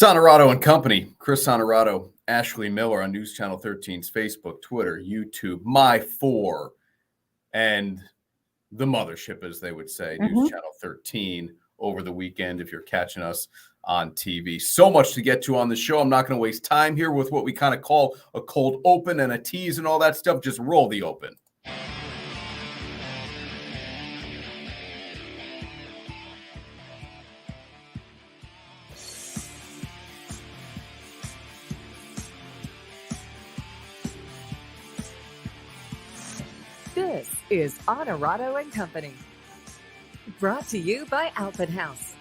It's Onorato Company. Chris Onorato, Ashley Miller on News Channel 13's Facebook, Twitter, YouTube, My4, and the mothership, as they would say, News Channel 13 over the weekend if you're catching us on TV. So much to get to on the show. I'm not going to waste time here with what we kind of call a cold open and a tease and all that stuff. Just roll the open. This is Onorato Company, brought to you by Alphabet House.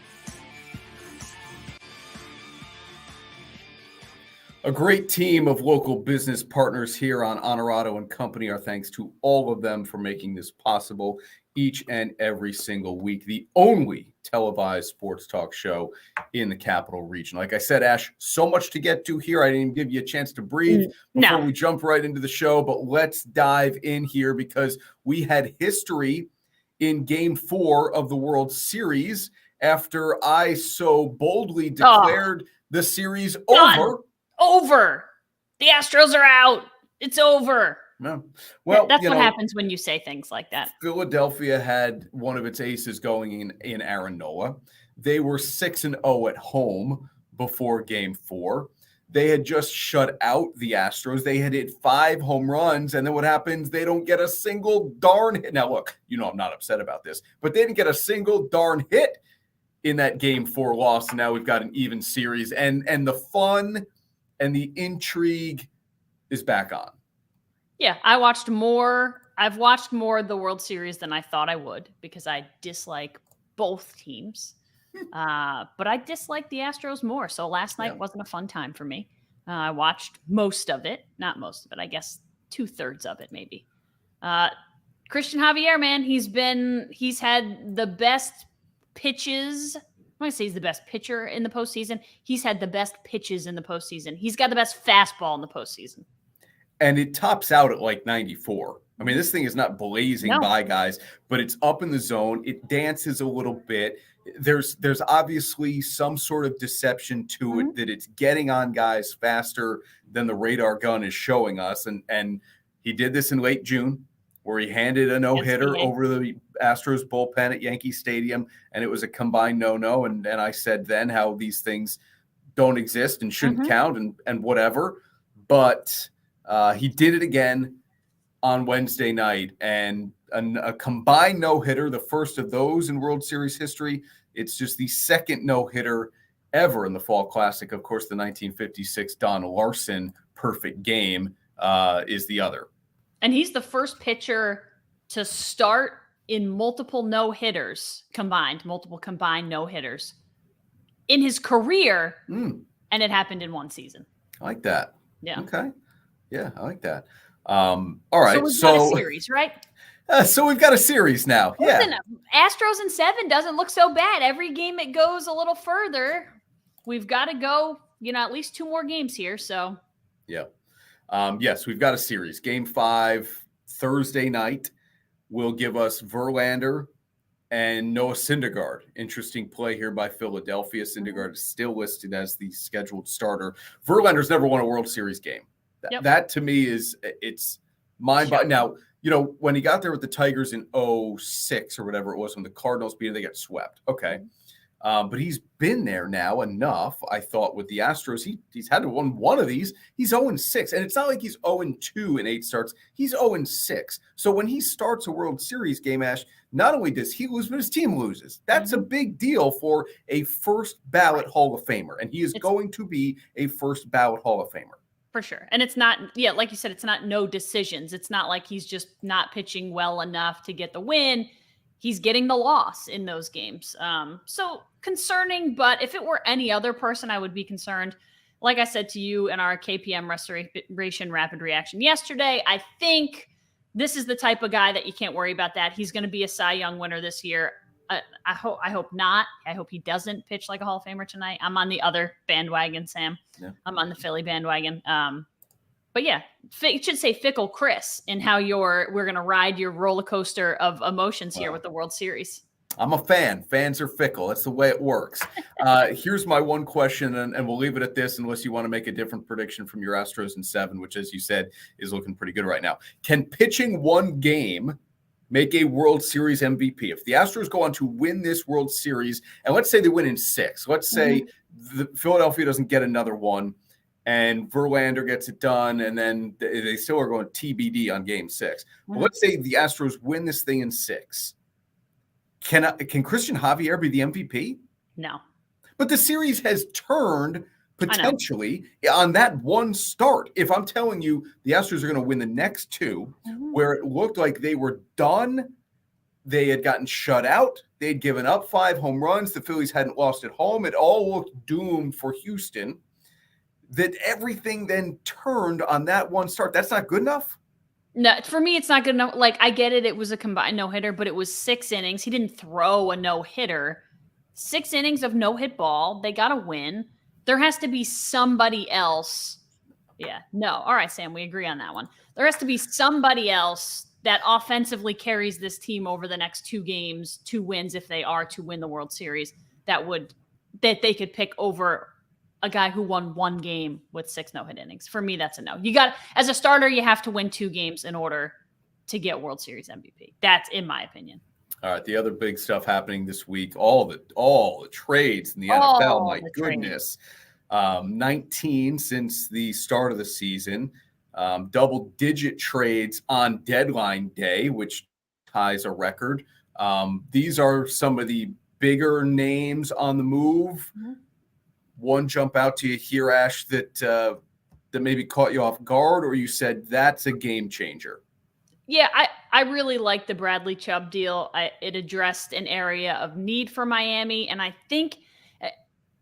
A great team of local business partners here on Onorato Company. Our thanks to all of them for making this possible each and every single week. The only televised sports talk show in the Capital Region. Like I said, Ash, so much to get to here. I didn't even give you a chance to breathe before we jump right into the show, but let's dive in here because we had history in Game 4 of the World Series after I so boldly declared the series over. The Astros are out. It's over. No. Well, that's what happens when you say things like that. Philadelphia had one of its aces going in Aaron Nola. They were 6-0 at home before Game 4. They had just shut out the Astros. They had hit 5 home runs, and then what happens? They don't get a single darn hit. Now, look, I'm not upset about this, but they didn't get a single darn hit in that Game 4 loss. And now we've got an even series, and the fun and the intrigue is back on. Yeah, I've watched more of the World Series than I thought I would because I dislike both teams. But I dislike the Astros more. So last night wasn't a fun time for me. I watched most of it. Not most of it. I guess 2/3 of it maybe. Christian Javier, man, he's had the best pitches. I'm going to say he's the best pitcher in the postseason. He's had the best pitches in the postseason. He's got the best fastball in the postseason. And it tops out at like 94. I mean, this thing is not blazing by, guys, but it's up in the zone. It dances a little bit. There's obviously some sort of deception to it that it's getting on guys faster than the radar gun is showing us. And he did this in late June where he handed a no-hitter over the Astros bullpen at Yankee Stadium, and it was a combined no-no. And I said then how these things don't exist and shouldn't count and whatever. But he did it again on Wednesday night, and a combined no-hitter, the first of those in World Series history. It's just the second no-hitter ever in the Fall Classic. Of course, the 1956 Don Larson perfect game is the other. And he's the first pitcher to start in multiple no-hitters multiple combined no-hitters in his career, and it happened in one season. I like that. Yeah. Okay. Yeah, I like that. All right. So we've got a series, right? So we've got a series now. Listen, Astros in 7 doesn't look so bad. Every game it goes a little further. We've got to go, at least 2 more games here. So. Yeah. Yes, we've got a series. Game 5, Thursday night, will give us Verlander and Noah Syndergaard. Interesting play here by Philadelphia. Syndergaard is still listed as the scheduled starter. Verlander's never won a World Series game. That to me it's mind-boggling. Now, when he got there with the Tigers in 2006 or whatever it was, when the Cardinals beat him, they got swept. Okay. But he's been there now enough, I thought, with the Astros. He's had to win one of these. He's 0-6. And it's not like he's 0-2 in 8 starts. He's 0-6. So when he starts a World Series game, Ash, not only does he lose, but his team loses. That's a big deal for a first ballot Hall of Famer. And he is going to be a first ballot Hall of Famer. For sure. And it's not, like you said, it's not no decisions. It's not like he's just not pitching well enough to get the win. He's getting the loss in those games. So concerning, but if it were any other person, I would be concerned. Like I said to you in our KPM Restoration Rapid Reaction yesterday, I think this is the type of guy that you can't worry about that. He's going to be a Cy Young winner this year. I hope not. I hope he doesn't pitch like a Hall of Famer tonight. I'm on the other bandwagon, Sam. Yeah. I'm on the Philly bandwagon. But yeah, it should say fickle Chris in how we're going to ride your roller coaster of emotions here with the World Series. I'm a fan. Fans are fickle. That's the way it works. Here's my one question, and we'll leave it at this unless you want to make a different prediction from your Astros in 7, which, as you said, is looking pretty good right now. Can pitching one game make a World Series MVP? If the Astros go on to win this World Series, and let's say they win in 6, let's say Philadelphia doesn't get another one, and Verlander gets it done, and then they still are going TBD on Game 6. But let's say the Astros win this thing in 6. Can Christian Javier be the MVP? No. But the series has turned potentially on that one start. If I'm telling you the Astros are going to win the next 2, where it looked like they were done, they had gotten shut out, they'd given up 5 home runs, the Phillies hadn't lost at home, it all looked doomed for Houston, that everything then turned on that one start. That's not good enough? No, for me, it's not good enough. Like, I get it. It was a combined no-hitter, but it was 6 innings. He didn't throw a no-hitter. 6 innings of no-hit ball. They got to win. There has to be somebody else. Yeah. No. All right, Sam, we agree on that one. There has to be somebody else that offensively carries this team over the next 2 games, 2 wins if they are to win the World Series, that they could pick over a guy who won 1 game with 6 no-hit innings. For me, that's a no. As a starter, you have to win 2 games in order to get World Series MVP. That's in my opinion. All right. The other big stuff happening this week, all the trades in the NFL, my goodness. 19 since the start of the season, double-digit trades on deadline day, which ties a record. These are some of the bigger names on the move. One jump out to you here, Ash, that maybe caught you off guard, or you said that's a game changer? Yeah, I really like the Bradley Chubb deal. It addressed an area of need for Miami, and I think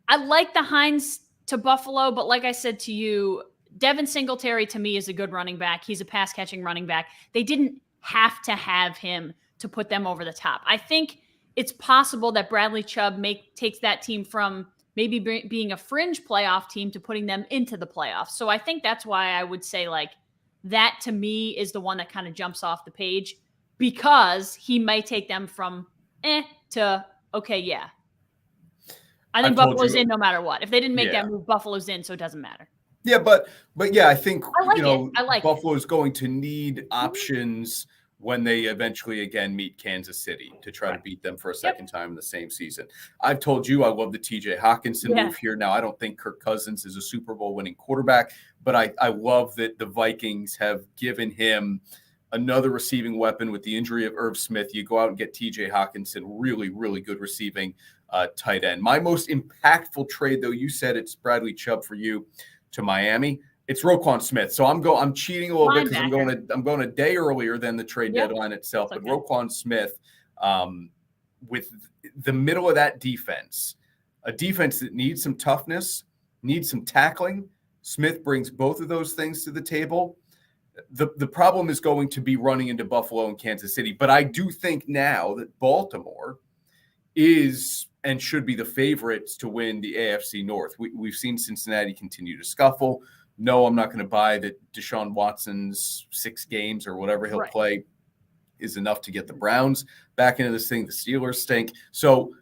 I like the Hines to Buffalo, but like I said to you, Devin Singletary to me is a good running back. He's a pass-catching running back. They didn't have to have him to put them over the top. I think it's possible that Bradley Chubb takes that team from maybe being a fringe playoff team to putting them into the playoffs. So I think that's why I would say like that to me is the one that kind of jumps off the page, because he might take them from to okay, yeah. I think Buffalo's in no matter what. If they didn't make that move, Buffalo's in, so it doesn't matter. Yeah, but yeah, I think I like Buffalo's going to need options when they eventually again meet Kansas City to try to beat them for a second time in the same season. I've told you I love the TJ Hawkinson move here. Now, I don't think Kirk Cousins is a Super Bowl winning quarterback, but I love that the Vikings have given him another receiving weapon with the injury of Irv Smith. You go out and get TJ Hawkinson, really, really good receiving tight end. My most impactful trade, though, you said it's Bradley Chubb for you to Miami. It's Roquan Smith. So I'm cheating a little bit because I'm going a day earlier than the trade deadline itself. But Roquan Smith, with the middle of that defense, a defense that needs some toughness, needs some tackling. Smith brings both of those things to the table. The problem is going to be running into Buffalo and Kansas City. But I do think now that Baltimore is and should be the favorites to win the AFC North. We've seen Cincinnati continue to scuffle. No, I'm not going to buy that Deshaun Watson's 6 games or whatever he'll play is enough to get the Browns back into this thing. The Steelers stink. So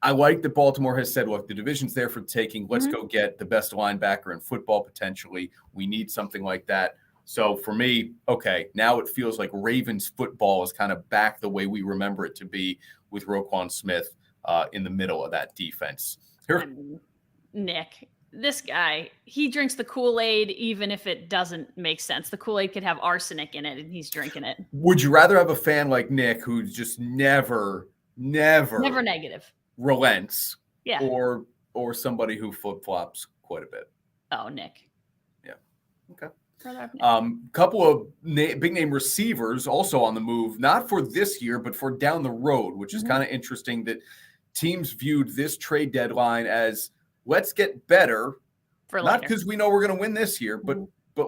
I like that Baltimore has said, look, the division's there for the taking. Let's go get the best linebacker in football potentially. We need something like that. So for me, okay, now it feels like Ravens football is kind of back the way we remember it to be with Roquan Smith in the middle of that defense. Here. Nick, this guy, he drinks the Kool-Aid even if it doesn't make sense. The Kool-Aid could have arsenic in it and he's drinking it. Would you rather have a fan like Nick who's just never negative relents or somebody who flip-flops quite a bit? Oh, Nick. Yeah. Okay. Couple of big name receivers also on the move, not for this year, but for down the road, which is kind of interesting that teams viewed this trade deadline as let's get better, not because we know we're going to win this year, but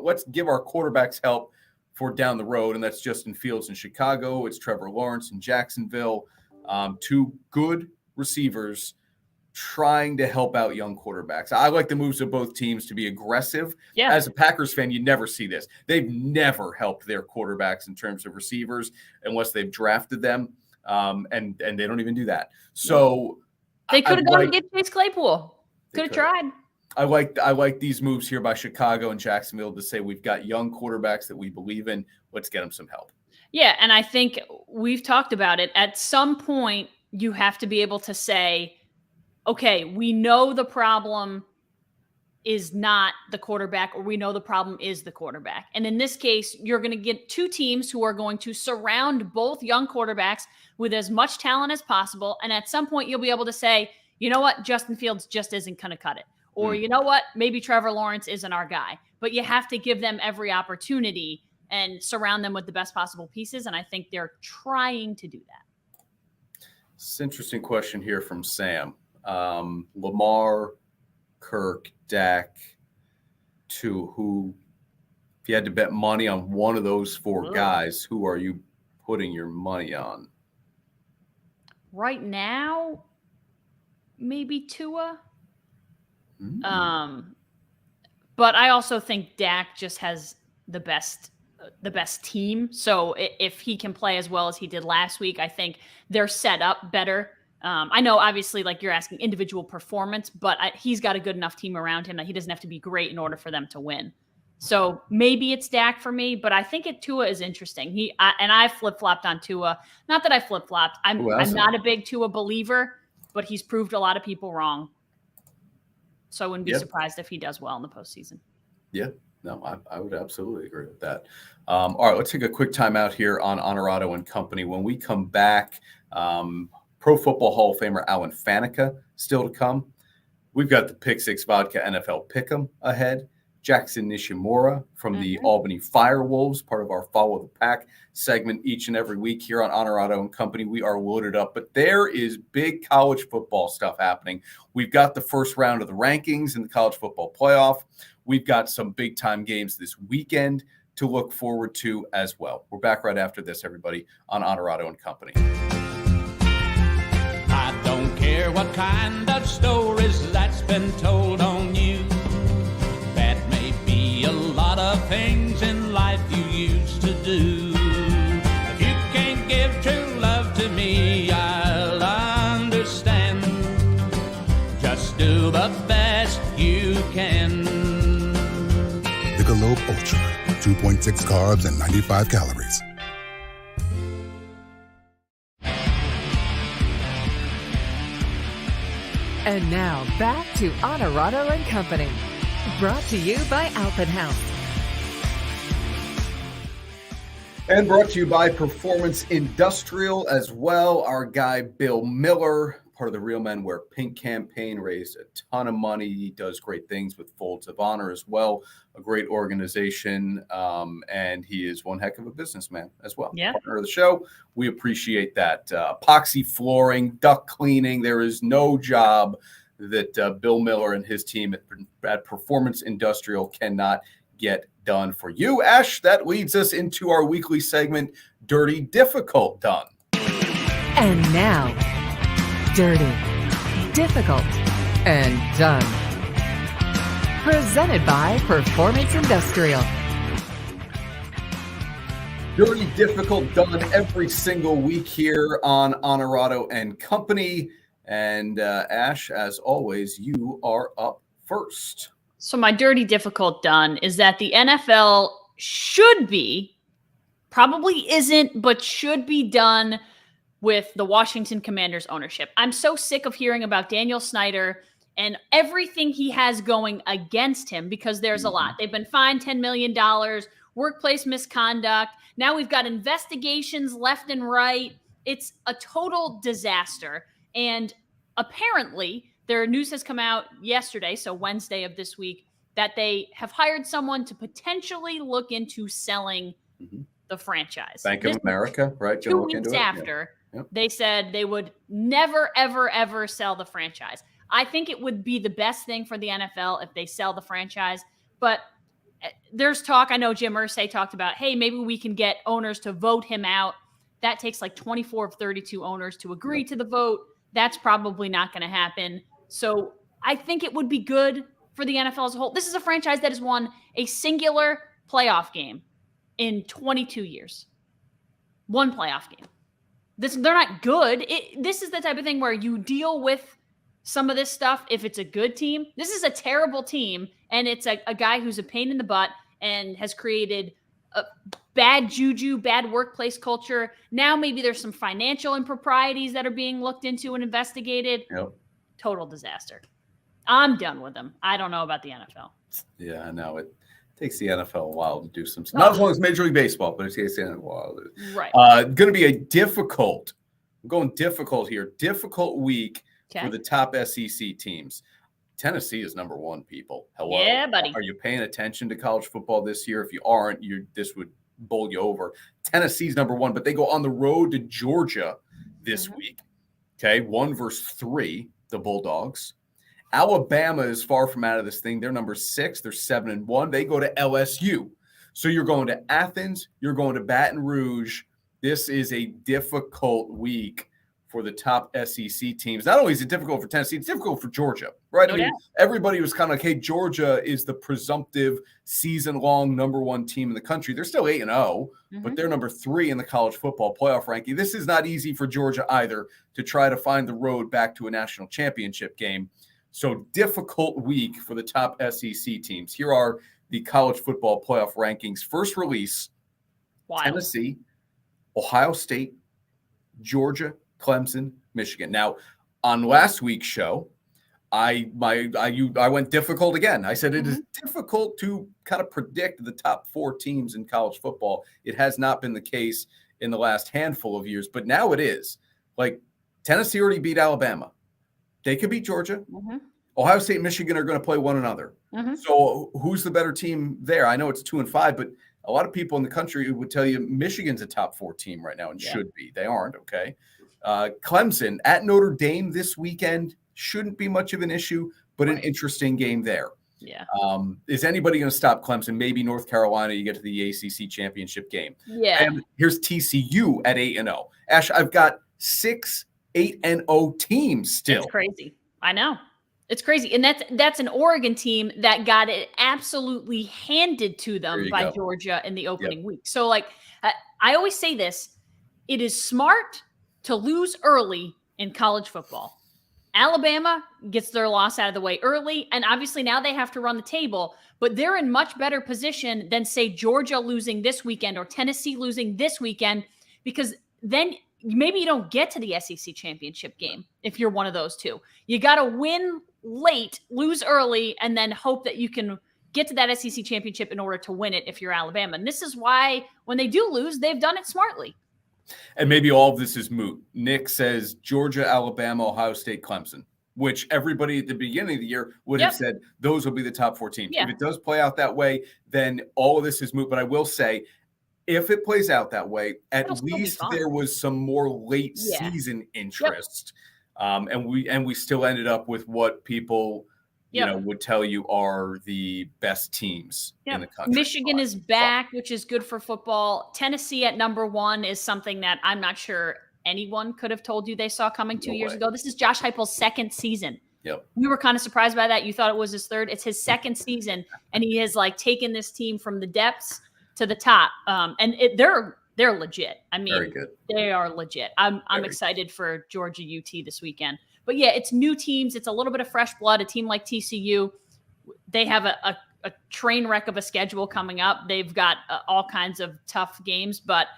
let's give our quarterbacks help for down the road. And that's Justin Fields in Chicago. It's Trevor Lawrence in Jacksonville. 2 good receivers trying to help out young quarterbacks. I like the moves of both teams to be aggressive. Yeah. As a Packers fan, you never see this. They've never helped their quarterbacks in terms of receivers unless they've drafted them. and they don't even do that. So they could have gone to get Chase Claypool. Could have tried. I like these moves here by Chicago and Jacksonville to say we've got young quarterbacks that we believe in. Let's get them some help. Yeah, and I think we've talked about it. At some point, you have to be able to say, okay, we know the problem is not the quarterback, or we know the problem is the quarterback. And in this case, you're going to get two teams who are going to surround both young quarterbacks with as much talent as possible. And at some point, you'll be able to say, you know what, Justin Fields just isn't going to cut it. Or you know what, maybe Trevor Lawrence isn't our guy. But you have to give them every opportunity and surround them with the best possible pieces. And I think they're trying to do that. It's an interesting question here from Sam. Lamar, Kirk, Dak, who, if you had to bet money on one of those four guys, who are you putting your money on? Right now, maybe Tua. But I also think Dak just has the best team. So if he can play as well as he did last week, I think they're set up better. I know, obviously, like you're asking individual performance, but he's got a good enough team around him that he doesn't have to be great in order for them to win. So maybe it's Dak for me, but I think Tua is interesting. I flip-flopped on Tua. Not that I flip-flopped. I'm not a big Tua believer, but he's proved a lot of people wrong. So I wouldn't be surprised if he does well in the postseason. Yeah, no, I would absolutely agree with that. All right, let's take a quick time out here on Onorato Company. When we come back, Pro Football Hall of Famer Alan Faneca still to come. We've got the Pick Six Vodka NFL Pick'em ahead. Jackson Nishimura from the Albany FireWolves, part of our Follow the Pack segment each and every week here on Onorato Company. We are loaded up, but there is big college football stuff happening. We've got the first round of the rankings in the college football playoff. We've got some big time games this weekend to look forward to as well. We're back right after this, everybody, on Onorato Company. I don't care what kind of stories that's been told on you. That may be a lot of things in life you used to do. If you can't give true love to me, I'll understand. Just do the best you can. Michelob Ultra, 2.6 carbs and 95 calories. And now back to Onorato Company. Brought to you by Alpin House. And brought to you by Performance Industrial as well. Our guy, Bill Miller, part of the Real Men Wear Pink campaign, raised a ton of money. He does great things with Folds of Honor as well, a great organization. And he is one heck of a businessman as well. Yeah. Partner of the show. We appreciate that. Epoxy flooring, duct cleaning. There is no job that Bill Miller and his team at Performance Industrial cannot get done for you. Ash, that leads us into our weekly segment, Dirty Difficult Done. And now, Dirty, Difficult, and Done. Presented by Performance Industrial. Dirty Difficult Done every single week here on Onorato Company. And Ash, as always, you are up first. So my Dirty Difficult Done is that the NFL should be, probably isn't, but should be done with the Washington Commanders ownership. I'm so sick of hearing about Daniel Snyder and everything he has going against him, because there's a lot. They've been fined $10 million, workplace misconduct. Now we've got investigations left and right. It's a total disaster. And apparently, their news has come out yesterday, so Wednesday of this week, that they have hired someone to potentially look into selling the franchise. Bank of America, right? 2 weeks after, they said they would never, ever, ever sell the franchise. I think it would be the best thing for the NFL if they sell the franchise. But there's talk, I know Jim Irsay talked about, hey, maybe we can get owners to vote him out. That takes like 24 of 32 owners to agree to the vote. That's probably not going to happen. So I think it would be good for the NFL as a whole. This is a franchise that has won a singular playoff game in 22 years. One playoff game. They're not good. This is the type of thing where you deal with some of this stuff if it's a good team. This is a terrible team, and it's a guy who's a pain in the butt and has created a bad juju, bad workplace culture. Now maybe there's some financial improprieties that are being looked into and investigated. Yep. Total disaster. I'm done with them. I don't know about the NFL. Yeah, I know. It takes the NFL a while to do some stuff. Not as long as Major League Baseball, but it takes the NFL a while. Right. Going to be a difficult week for the top SEC teams. Tennessee is number one, people. Hello. Yeah, buddy. Are you paying attention to college football this year? If you aren't, this would bowl you over. Tennessee's number one, but they go on the road to Georgia this week. Okay, 1-3, the Bulldogs. Alabama is far from out of this thing. They're number 6. They're 7-1. They go to LSU. So you're going to Athens. You're going to Baton Rouge. This is a difficult week for the top SEC teams. Not only is it difficult for Tennessee, it's difficult for Georgia, right? No I mean, doubt. everybody was kind of like, hey, Georgia is the presumptive season-long number one team in the country. They're still 8-0, but they're number 3 in the college football playoff ranking. This is not easy for Georgia either to try to find the road back to a national championship game. So difficult week for the top SEC teams. Here are the college football playoff rankings. First release, Wild. Tennessee, Ohio State, Georgia, Clemson, Michigan. Now, on last week's show, I went difficult again. I said it is difficult to kind of predict the top 4 teams in college football. It has not been the case in the last handful of years, but now it is. Like, Tennessee already beat Alabama. They could beat Georgia. Ohio State and Michigan are going to play one another. So who's the better team there? I know it's 2-5, but a lot of people in the country would tell you Michigan's a top 4 team right now and should be. They aren't, okay? Clemson at Notre Dame this weekend shouldn't be much of an issue, but an interesting game there. Yeah. Is anybody going to stop Clemson? Maybe North Carolina, you get to the ACC championship game. Yeah. And here's TCU at 8-0. Ash, I've got 6 8-0 teams still. It's crazy. I know. It's crazy. And that's an Oregon team that got it absolutely handed to them by Georgia in the opening week. So, like, I always say this, it is smart to lose early in college football. Alabama gets their loss out of the way early, and obviously now they have to run the table, but they're in much better position than, say, Georgia losing this weekend or Tennessee losing this weekend, because then maybe you don't get to the SEC championship game if you're one of those two. You got to win late, lose early, and then hope that you can get to that SEC championship in order to win it if you're Alabama. And this is why when they do lose, they've done it smartly. And maybe all of this is moot. Nick says Georgia, Alabama, Ohio State, Clemson, which everybody at the beginning of the year would have said those will be the top 4 teams. If it does play out that way, then all of this is moot. But I will say, if it plays out that way, at least there was some more late season interest. And we still ended up with what people would tell you are the best teams in the country. Michigan is back, which is good for football. Tennessee at number 1 is something that I'm not sure anyone could have told you they saw coming 2 years ago. This is Josh Heupel's 2nd season. We were kind of surprised by that. You thought it was his 3rd. It's his 2nd season, and he has taken this team from the depths to the top. And they're legit. I mean, very good. They are legit. I'm excited for Georgia UT this weekend. But yeah, it's new teams. It's a little bit of fresh blood. A team like TCU, they have a train wreck of a schedule coming up. They've got all kinds of tough games, but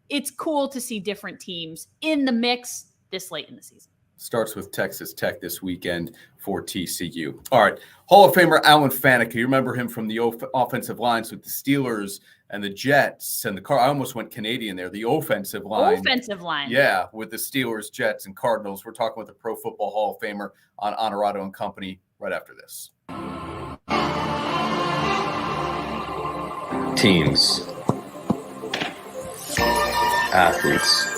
it's cool to see different teams in the mix this late in the season. Starts with Texas Tech this weekend for TCU. All right. Hall of Famer Alan Faneca. You remember him from the offensive lines with the Steelers and the Jets and the I almost went Canadian there. The offensive line. Offensive line. Yeah, with the Steelers, Jets, and Cardinals. We're talking with the Pro Football Hall of Famer on Onorato Company right after this. Teams. Athletes.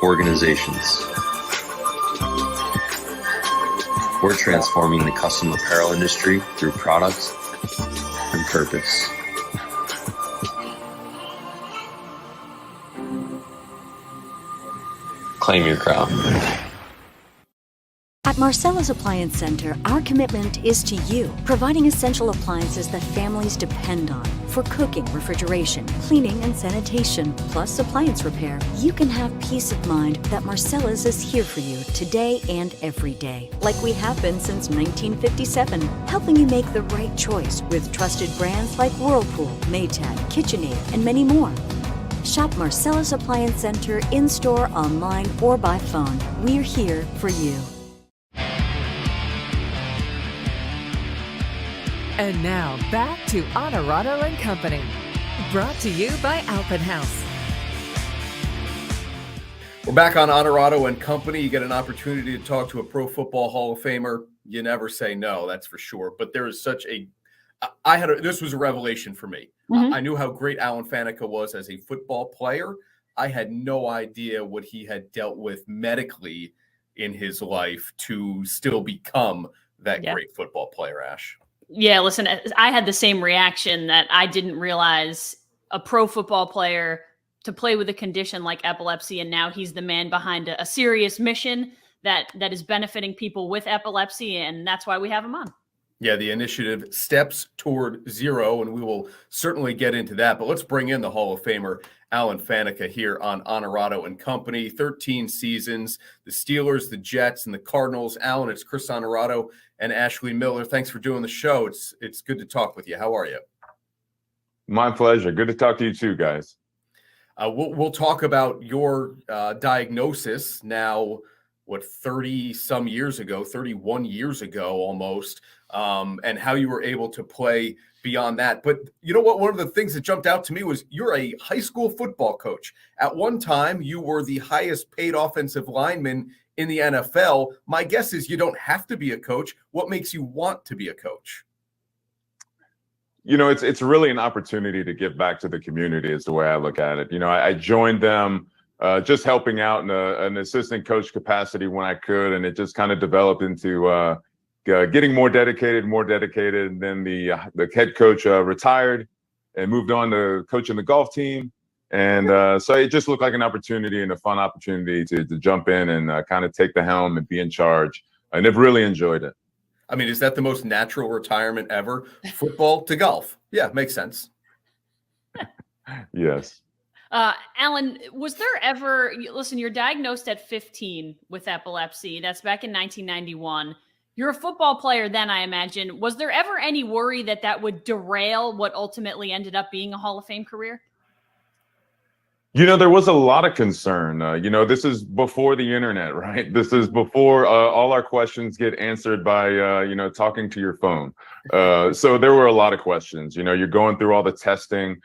Organizations. We're transforming the custom apparel industry through products and purpose. Claim your crown. At Marcella's Appliance Center, our commitment is to you, providing essential appliances that families depend on for cooking, refrigeration, cleaning, and sanitation, plus appliance repair. You can have peace of mind that Marcella's is here for you today and every day, like we have been since 1957, helping you make the right choice with trusted brands like Whirlpool, Maytag, KitchenAid, and many more. Shop Marcella's Appliance Center in-store, online, or by phone. We're here for you. And now back to Onorato and Company, brought to you by Alpenhaus. We're back on Onorato and Company. You get an opportunity to talk to a Pro Football Hall of Famer. You never say no, that's for sure. But there is such a this was a revelation for me. Mm-hmm. I knew how great Alan Faneca was as a football player. I had no idea what he had dealt with medically in his life to still become that great football player, Ash. Yeah, listen, I had the same reaction, that I didn't realize a pro football player to play with a condition like epilepsy, and now he's the man behind a serious mission that is benefiting people with epilepsy, and that's why we have him on. Yeah, the initiative Steps Toward Zero, and we will certainly get into that. But let's bring in the Hall of Famer, Alan Faneca, here on Onorato and Company. 13 seasons, the Steelers, the Jets, and the Cardinals. Alan, it's Chris Onorato and Ashley Miller. Thanks for doing the show. It's good to talk with you. How are you? My pleasure. Good to talk to you too, guys. We'll talk about your diagnosis now, 30-some years ago, 31 years ago almost, and how you were able to play beyond that. But you know what? One of the things that jumped out to me was you're a high school football coach. At one time, you were the highest paid offensive lineman in the NFL. My guess is you don't have to be a coach. What makes you want to be a coach? You know, it's really an opportunity to give back to the community is the way I look at it. You know, I joined them just helping out in an assistant coach capacity when I could, and it just kind of developed into getting more dedicated. And then the head coach retired and moved on to coaching the golf team. And so it just looked like an opportunity and a fun opportunity to jump in and kind of take the helm and be in charge. And I've really enjoyed it. I mean, is that the most natural retirement ever? Football to golf. Yeah, makes sense. Yes. Alan, was there ever, listen, you're diagnosed at 15 with epilepsy. That's back in 1991. You're a football player then, I imagine. Was there ever any worry that would derail what ultimately ended up being a Hall of Fame career? You know, there was a lot of concern. You know, this is before the internet, right? This is before all our questions get answered by, talking to your phone. So there were a lot of questions. You know, you're going through all the testing,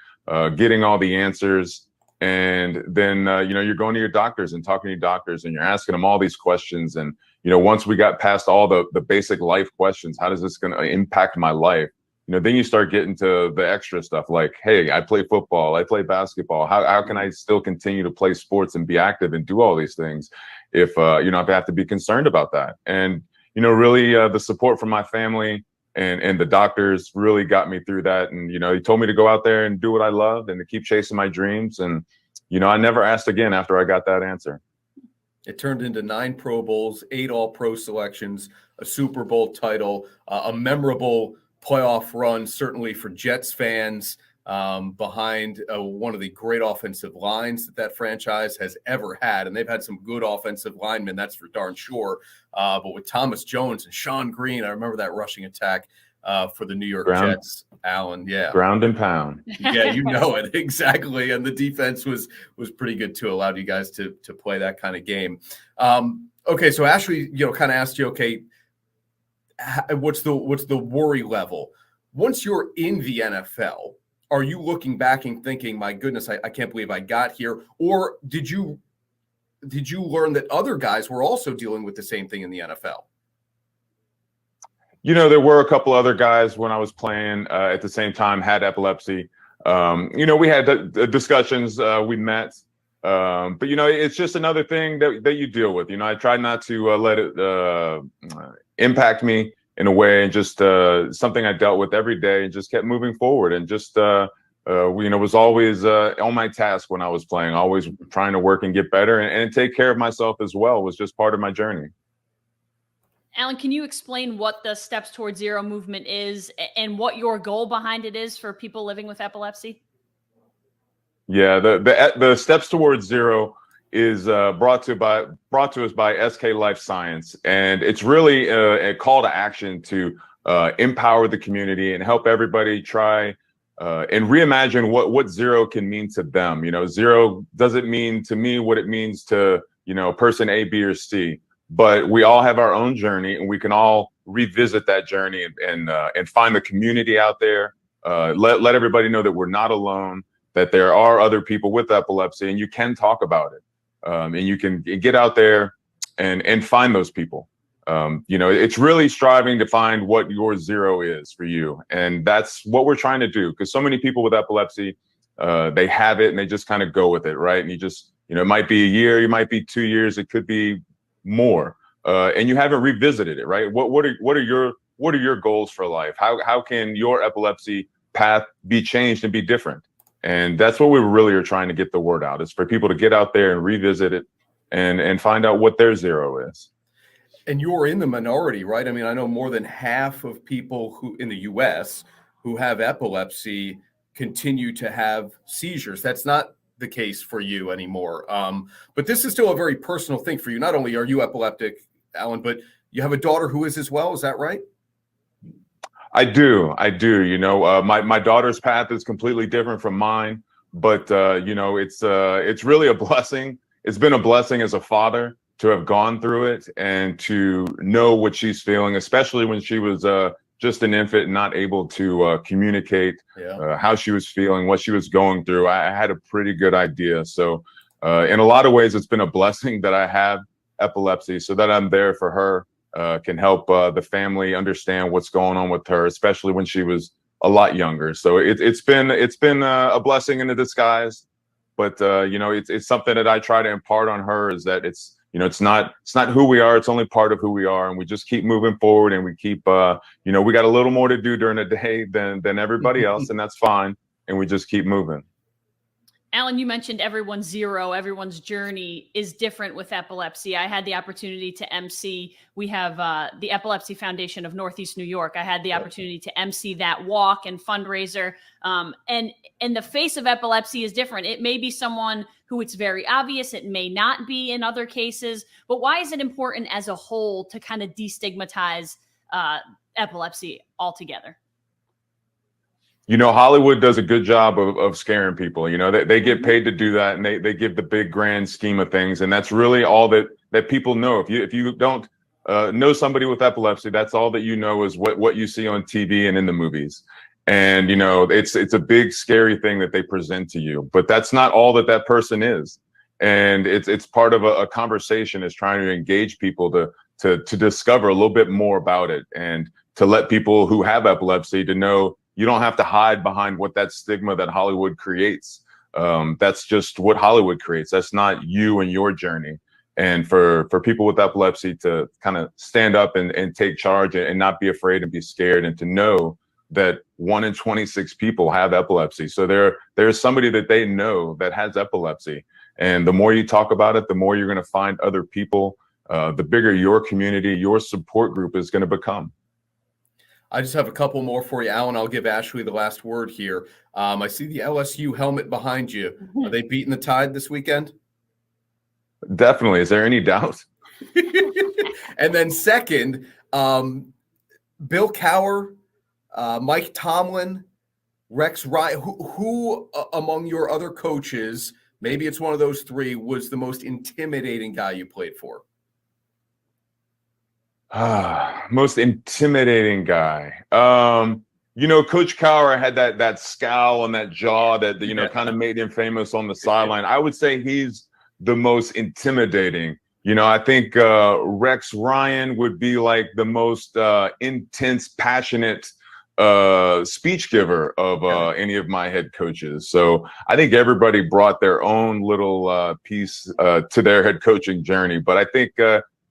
getting all the answers. And then, you're going to your doctors and talking to your doctors, and you're asking them all these questions. And, you know, once we got past all the basic life questions, how does this going to impact my life? You know, then you start getting to the extra stuff like, hey, I play football, I play basketball. How can I still continue to play sports and be active and do all these things if I have to be concerned about that? And, you know, really the support from my family and the doctors really got me through that. And, you know, he told me to go out there and do what I loved and to keep chasing my dreams. And, you know, I never asked again after I got that answer. It turned into 9 Pro Bowls, 8 All-Pro selections, a Super Bowl title, a memorable playoff run, certainly for Jets fans, behind one of the great offensive lines that franchise has ever had. And they've had some good offensive linemen, that's for darn sure. But with Thomas Jones and Sean Green, I remember that rushing attack for the New York Jets, Alan. Yeah. Ground and pound. Yeah, you know it. Exactly. And the defense was pretty good too, allowed you guys to play that kind of game. Okay, so Ashley, kind of asked you, okay, what's the worry level once you're in the NFL? Are you looking back and thinking, my goodness, I can't believe I got here? Or did you learn that other guys were also dealing with the same thing in the NFL? You know, there were a couple other guys when I was playing at the same time had epilepsy. You know, we had discussions, we met, but, you know, it's just another thing that you deal with. You know, I tried not to let it impact me in a way, and just something I dealt with every day and just kept moving forward, and just, was always on my task when I was playing, always trying to work and get better and take care of myself as well was just part of my journey. Alan, can you explain what the Steps Towards Zero movement is and what your goal behind it is for people living with epilepsy? Yeah, the Steps Towards Zero is brought to us by SK Life Science, and it's really a call to action to empower the community and help everybody try and reimagine what zero can mean to them. You know, zero doesn't mean to me what it means to, you know, person A, B, or C, but we all have our own journey, and we can all revisit that journey and find the community out there. Let everybody know that we're not alone, that there are other people with epilepsy, and you can talk about it, and you can get out there and find those people. You know, it's really striving to find what your zero is for you, and that's what we're trying to do. Because so many people with epilepsy, they have it and they just kind of go with it, right? And you just, you know, it might be a year, it might be 2 years, it could be more, and you haven't revisited it, right? What are your goals for life? How can your epilepsy path be changed and be different? And that's what we really are trying to get the word out, is for people to get out there and revisit it and find out what their zero is. And you're in the minority, right? I mean, I know more than half of people who in the US who have epilepsy continue to have seizures. That's not the case for you anymore. But this is still a very personal thing for you. Not only are you epileptic, Alan, but you have a daughter who is as well. Is that right? I do. You know, my daughter's path is completely different from mine, but you know, it's really a blessing. It's been a blessing as a father to have gone through it and to know what she's feeling, especially when she was just an infant and not able to communicate how she was feeling, what she was going through. I had a pretty good idea. So in a lot of ways, it's been a blessing that I have epilepsy, so that I'm there for her. Can help the family understand what's going on with her, especially when she was a lot younger. So it's been a blessing in a disguise, but you know, it's something that I try to impart on her, is that it's, you know, it's not who we are. It's only part of who we are, and we just keep moving forward, and we keep you know, we got a little more to do during the day than everybody else, and that's fine, and we just keep moving. Alan, you mentioned everyone's zero, everyone's journey is different with epilepsy. I had the opportunity to MC. We have the Epilepsy Foundation of Northeast New York. I had the opportunity to MC that walk and fundraiser. And the face of epilepsy is different. It may be someone who it's very obvious. It may not be in other cases. But why is it important as a whole to kind of destigmatize epilepsy altogether? You know, Hollywood does a good job of scaring people. You know, they get paid to do that, and they give the big grand scheme of things. And that's really all that people know. If you don't know somebody with epilepsy, that's all that you know, is what you see on TV and in the movies. And, you know, it's a big, scary thing that they present to you, but that's not all that person is. And it's part of a conversation, is trying to engage people to discover a little bit more about it, and to let people who have epilepsy to know you don't have to hide behind what that stigma that Hollywood creates. That's just what Hollywood creates. That's not you and your journey. And for people with epilepsy to kind of stand up and take charge and not be afraid and be scared, and to know that 1 in 26 people have epilepsy. So there's somebody that they know that has epilepsy. And the more you talk about it, the more you're going to find other people, the bigger your community, your support group is going to become. I just have a couple more for you, Alan. I'll give Ashley the last word here. I see the LSU helmet behind you. Are they beating the Tide this weekend? Definitely. Is there any doubt? And then second, Bill Cowher, Mike Tomlin, Rex Ryan, who among your other coaches, maybe it's one of those three, was the most intimidating guy you played for? Most intimidating guy. You know, Coach Cowher had that scowl and that jaw that, you know, kind of made him famous on the sideline. I would say he's the most intimidating. You know, I think Rex Ryan would be like the most intense, passionate speech giver of any of my head coaches. So I think everybody brought their own little piece to their head coaching journey. But I think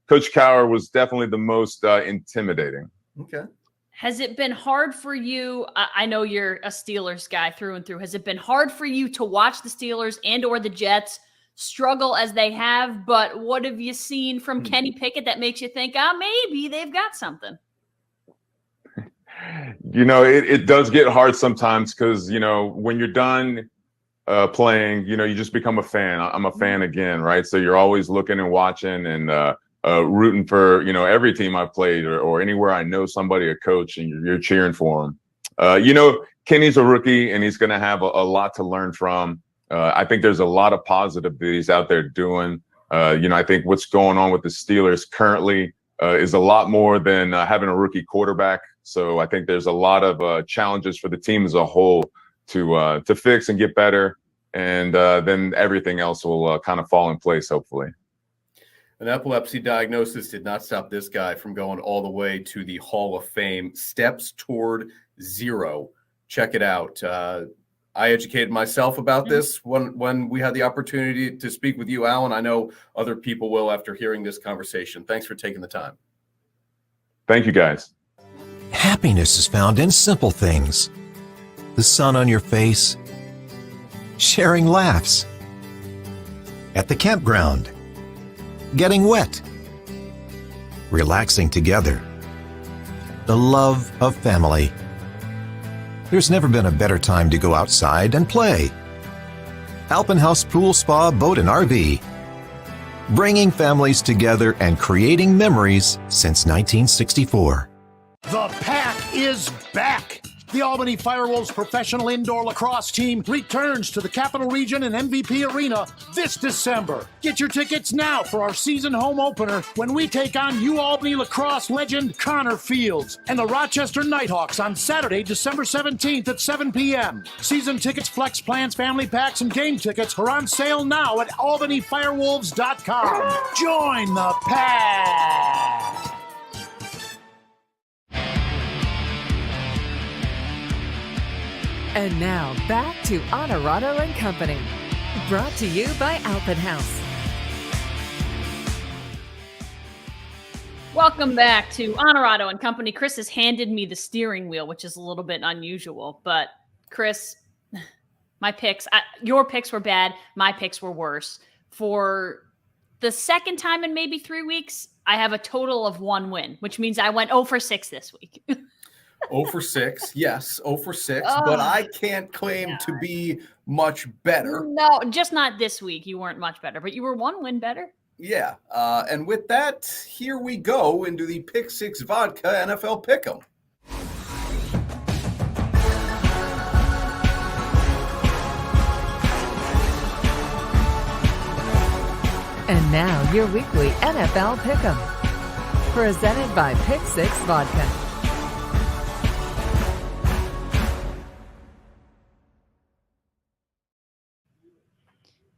Coach Cowher was definitely the most intimidating. Okay. Has it been hard for you? I know you're a Steelers guy through and through. Has it been hard for you to watch the Steelers and or the Jets struggle as they have, but what have you seen from Kenny Pickett that makes you think, maybe they've got something? It does get hard sometimes because, when you're done playing, you just become a fan. I'm a fan again, right? So you're always looking and watching and rooting for, every team I played or anywhere I know somebody, a coach, and you're cheering for them. Kenny's a rookie and he's going to have a lot to learn from. I think there's a lot of positive that he's out there doing. I think what's going on with the Steelers currently is a lot more than having a rookie quarterback. So I think there's a lot of challenges for the team as a whole to fix and get better. And then everything else will kind of fall in place, hopefully. An epilepsy diagnosis did not stop this guy from going all the way to the Hall of Fame. Steps toward zero. Check it out. I educated myself about this when we had the opportunity to speak with you, Alan. I know other people will after hearing this conversation. Thanks for taking the time. Thank you, guys. Happiness is found in simple things. The sun on your face, sharing laughs, at the campground, getting wet, relaxing together, the love of family. There's never been a better time to go outside and play. Alpenhaus Pool Spa Boat and RV, bringing families together and creating memories since 1964. The Pack is back! The Albany FireWolves professional indoor lacrosse team returns to the Capital Region and MVP Arena this December. Get your tickets now for our season home opener when we take on UAlbany lacrosse legend Connor Fields and the Rochester Nighthawks on Saturday, December 17th at 7 p.m. Season tickets, flex plans, family packs, and game tickets are on sale now at albanyfirewolves.com. Join the Pack! And now back to Onorato Company. Brought to you by Alpenhaus. Welcome back to Onorato Company. Chris has handed me the steering wheel, which is a little bit unusual. But Chris, my picks, your picks were bad. My picks were worse. For the second time in maybe 3 weeks, I have a total of 1 win, which means I went 0 for 6 this week. 0 for 6. Yes, 0 for 6. But I can't claim to be much better. No, just not this week. You weren't much better, but you were 1 win better. Yeah. And with that, here we go into the Pick 6 Vodka NFL Pick'em. And now your weekly NFL Pick'em. Presented by Pick 6 Vodka.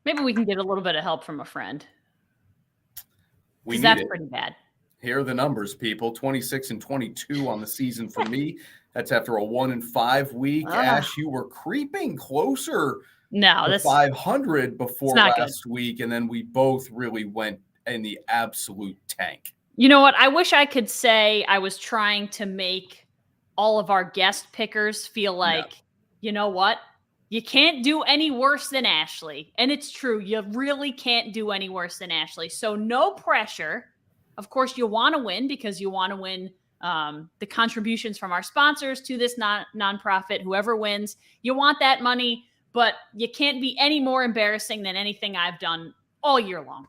Maybe we can get a little bit of help from a friend. That's pretty bad. Here are the numbers, people. 26-22 on the season for me. That's after a 1-5 week. Ash, you were creeping closer to 500 before last week, and then we both really went in the absolute tank. You know what? I wish I could say I was trying to make all of our guest pickers feel like, you know what? You can't do any worse than Ashley. And it's true. You really can't do any worse than Ashley. So no pressure. Of course, you want to win because you want to win the contributions from our sponsors to this nonprofit. Whoever wins, you want that money, but you can't be any more embarrassing than anything I've done all year long.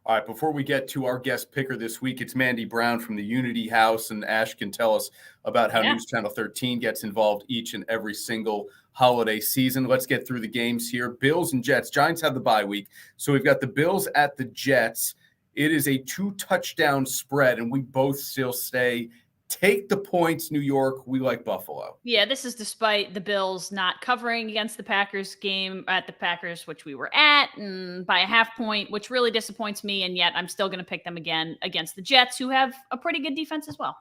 All right, before we get to our guest picker this week, it's Mandy Brown from the Unity House, and Ash can tell us about how News Channel 13 gets involved each and every single holiday season. Let's get through the games here. Bills and Jets. Giants have the bye week, so we've got the Bills at the Jets. It is a 2-touchdown spread, and we both still say take the points, New York. We like Buffalo. Yeah, this is despite the Bills not covering against the Packers game at the Packers, which we were at, and by a half point, which really disappoints me. And yet I'm still going to pick them again against the Jets, who have a pretty good defense as well.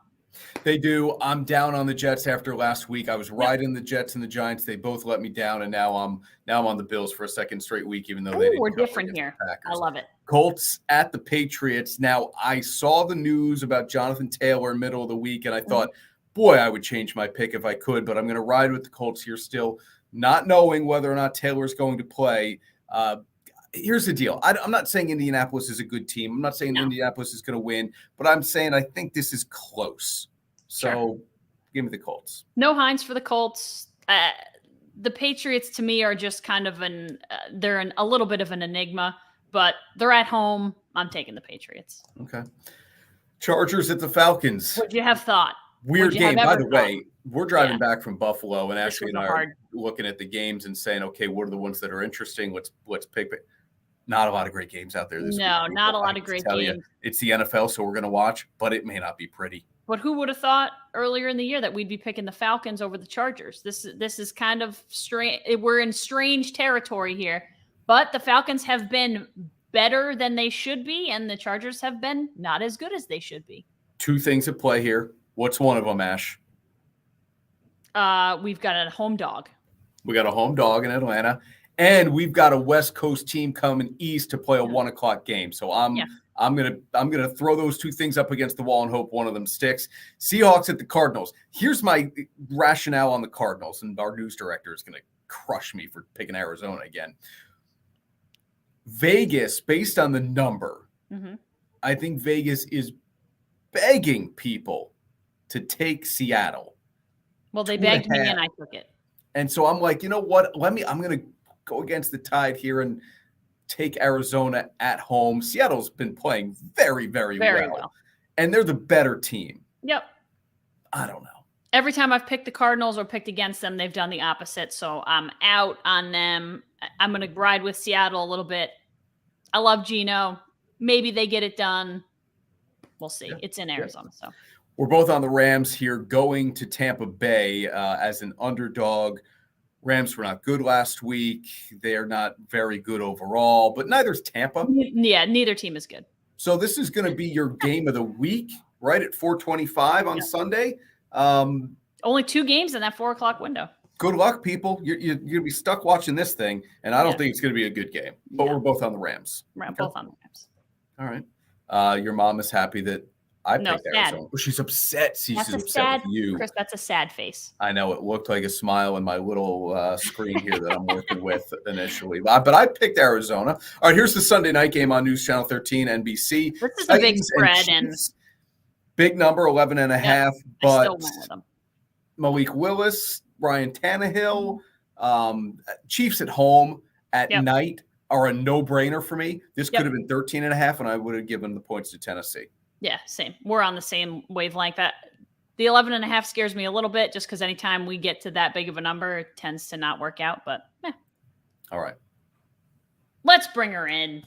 They do. I'm down on the Jets after last week. I was riding the Jets and the Giants. They both let me down, and now I'm on the Bills for a second straight week, even though they didn't. We're different here. I love it. Colts at the Patriots. Now, I saw the news about Jonathan Taylor in the middle of the week, and I thought, boy, I would change my pick if I could, but I'm going to ride with the Colts here still, not knowing whether or not Taylor's going to play. here's the deal. I'm not saying Indianapolis is a good team. I'm not saying Indianapolis is going to win, but I'm saying I think this is close. So give me the Colts. No Hines for the Colts. The Patriots to me are just kind of they're a little bit of an enigma, but they're at home. I'm taking the Patriots. Okay. Chargers at the Falcons. Would you have thought? Weird game. By the way, we're driving back from Buffalo, and Ashley and I are looking at the games and saying, okay, what are the ones that are interesting? Let's pick it. Not a lot of great games out there this week. No, not a lot of great games. It's the NFL, so we're going to watch, but it may not be pretty. But who would have thought earlier in the year that we'd be picking the Falcons over the Chargers? This is kind of strange. We're in strange territory here, but the Falcons have been better than they should be, and the Chargers have been not as good as they should be. Two things at play here. What's one of them, Ash? We've got a home dog. We got a home dog in Atlanta, and we've got a West Coast team coming east to play a 1:00 game. So I'm gonna throw those two things up against the wall and hope one of them sticks. Seahawks at the Cardinals. Here's my rationale on the Cardinals, and our news director is gonna crush me for picking Arizona again. Vegas, based on the number, I think Vegas is begging people to take Seattle. Well, they begged me and I took it. And so I'm like, you know what? I'm going to go against the tide here and take Arizona at home. Seattle's been playing very, very well. And they're the better team. Yep. I don't know. Every time I've picked the Cardinals or picked against them, they've done the opposite. So I'm out on them. I'm going to ride with Seattle a little bit. I love Geno. Maybe they get it done. We'll see. Yeah. It's in Arizona. So we're both on the Rams here, going to Tampa Bay as an underdog. Rams were not good last week. They are not very good overall, but neither's Tampa. Yeah, neither team is good. So this is going to be your game of the week, right at 4:25 on Sunday. Only 2 games in that 4:00 window. Good luck, people. You're going to be stuck watching this thing, and I don't think it's going to be a good game. But we're both on the Rams. Right, both on the Rams. All right. Your mom is happy that I picked Arizona. Well, she's upset. She's upset with you. Chris, that's a sad face. I know. It looked like a smile in my little screen here that I'm working with initially. But I picked Arizona. All right, here's the Sunday night game on News Channel 13, NBC. This is a big spread. And big number, 11.5. But I still went with them. Malik Willis, Ryan Tannehill, Chiefs at home at night are a no-brainer for me. This could have been 13.5, and I would have given the points to Tennessee. Yeah, same. We're on the same wavelength. That the 11.5 scares me a little bit, just because anytime we get to that big of a number, it tends to not work out. But all right, let's bring her in,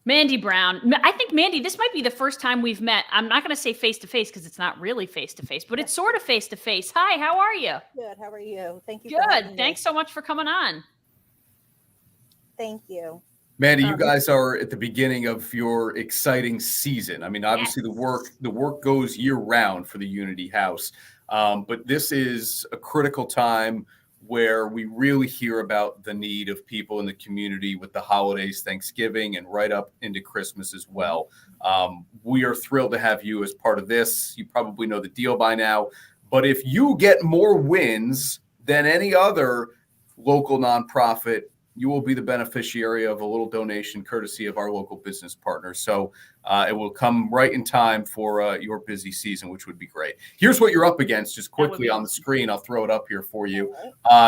Mandy Brown. I think Mandy, this might be the first time we've met. I'm not going to say face to face because it's not really face to face, but it's sort of face to face. Hi, how are you? Good. How are you? Thank you. Good. Thanks so much for coming on. Thank you. Mandy, you guys are at the beginning of your exciting season. I mean, obviously the work goes year round for the Unity House, but this is a critical time where we really hear about the need of people in the community with the holidays, Thanksgiving, and right up into Christmas as well. We are thrilled to have you as part of this. You probably know the deal by now, but if you get more wins than any other local nonprofit, you will be the beneficiary of a little donation courtesy of our local business partners. So it will come right in time for your busy season, which would be great. Here's what you're up against, just quickly on the screen. I'll throw it up here for you.